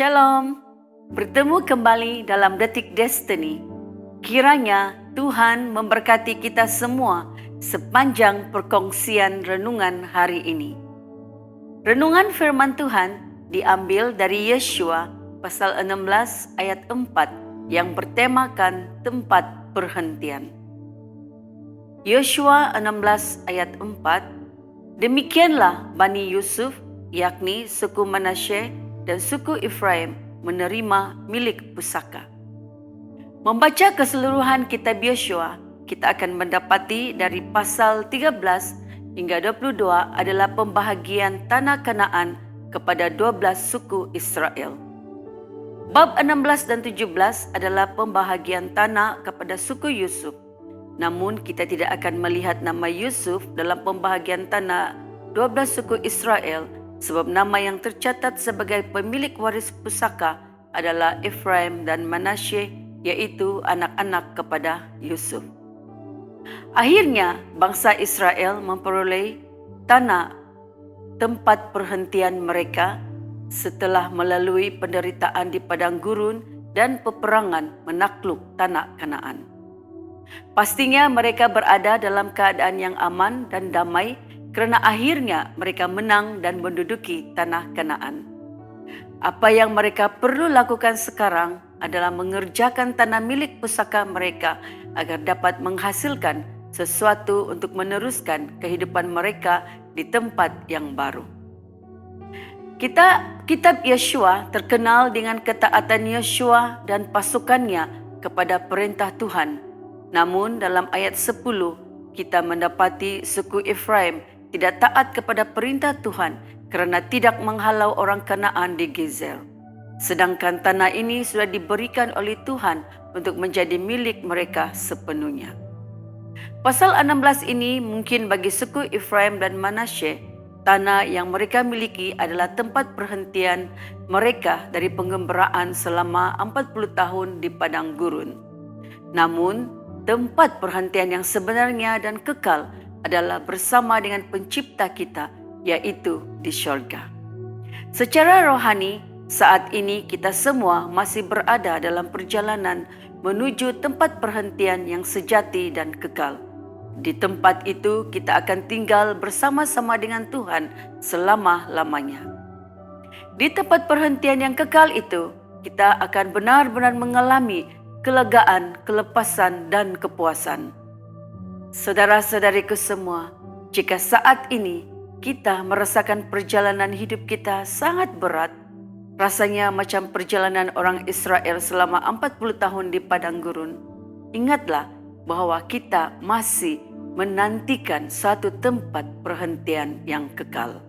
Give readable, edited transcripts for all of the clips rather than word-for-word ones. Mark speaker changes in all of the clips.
Speaker 1: Shalom, bertemu kembali dalam Detik Destiny. Kiranya Tuhan memberkati kita semua sepanjang perkongsian renungan hari ini. Renungan firman Tuhan diambil dari Yesua pasal 16 ayat 4 yang bertemakan tempat perhentian. Yesua 16 ayat 4, demikianlah Bani Yusuf, yakni suku Manasye dan suku Efraim menerima milik pusaka. Membaca keseluruhan kitab Yesua, kita akan mendapati dari pasal 13 hingga 22 adalah pembahagian tanah Kanaan kepada 12 suku Israel. Bab 16 dan 17 adalah pembahagian tanah kepada suku Yusuf. Namun kita tidak akan melihat nama Yusuf dalam pembahagian tanah 12 suku Israel, sebab nama yang tercatat sebagai pemilik waris pusaka adalah Efraim dan Manasye, yaitu anak-anak kepada Yusuf. Akhirnya bangsa Israel memperoleh tanah tempat perhentian mereka setelah melalui penderitaan di padang gurun dan peperangan menakluk tanah Kanaan. Pastinya mereka berada dalam keadaan yang aman dan damai kerana akhirnya mereka menang dan menduduki tanah Kanaan. Apa yang mereka perlu lakukan sekarang adalah mengerjakan tanah milik pusaka mereka agar dapat menghasilkan sesuatu untuk meneruskan kehidupan mereka di tempat yang baru. Kitab Yesua terkenal dengan ketaatan Yesua dan pasukannya kepada perintah Tuhan. Namun dalam ayat 10 kita mendapati suku Efraim tidak taat kepada perintah Tuhan kerana tidak menghalau orang Kanaan di Gezer. Sedangkan tanah ini sudah diberikan oleh Tuhan untuk menjadi milik mereka sepenuhnya. Pasal 16 ini mungkin bagi suku Efraim dan Manasye, tanah yang mereka miliki adalah tempat perhentian mereka dari pengembaraan selama 40 tahun di padang gurun. Namun, tempat perhentian yang sebenarnya dan kekal adalah bersama dengan pencipta kita, yaitu di syurga. Secara rohani, saat ini kita semua masih berada dalam perjalanan menuju tempat perhentian yang sejati dan kekal. Di tempat itu kita akan tinggal bersama-sama dengan Tuhan selama-lamanya. Di tempat perhentian yang kekal itu, kita akan benar-benar mengalami kelegaan, kelepasan, dan kepuasan. Saudara-saudariku semua, jika saat ini kita merasakan perjalanan hidup kita sangat berat, rasanya macam perjalanan orang Israel selama 40 tahun di padang gurun, ingatlah bahwa kita masih menantikan suatu tempat perhentian yang kekal.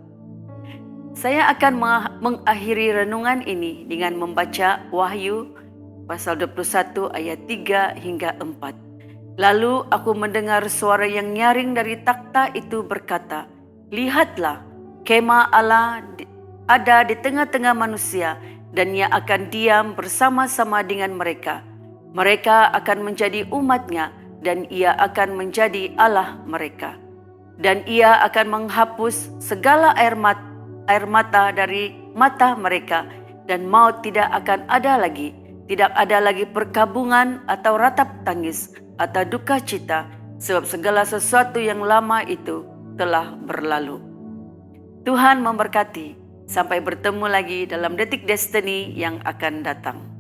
Speaker 1: Saya akan mengakhiri renungan ini dengan membaca Wahyu pasal 21 ayat 3 hingga 4. Lalu aku mendengar suara yang nyaring dari takhta itu berkata, "Lihatlah, kemah Allah ada di tengah-tengah manusia dan ia akan diam bersama-sama dengan mereka. Mereka akan menjadi umat-Nya dan ia akan menjadi Allah mereka. Dan ia akan menghapus segala air mata dari mata mereka dan maut tidak akan ada lagi. Tidak ada lagi perkabungan atau ratap tangis atau duka cita, sebab segala sesuatu yang lama itu telah berlalu." Tuhan memberkati. Sampai bertemu lagi dalam Detik Destiny yang akan datang.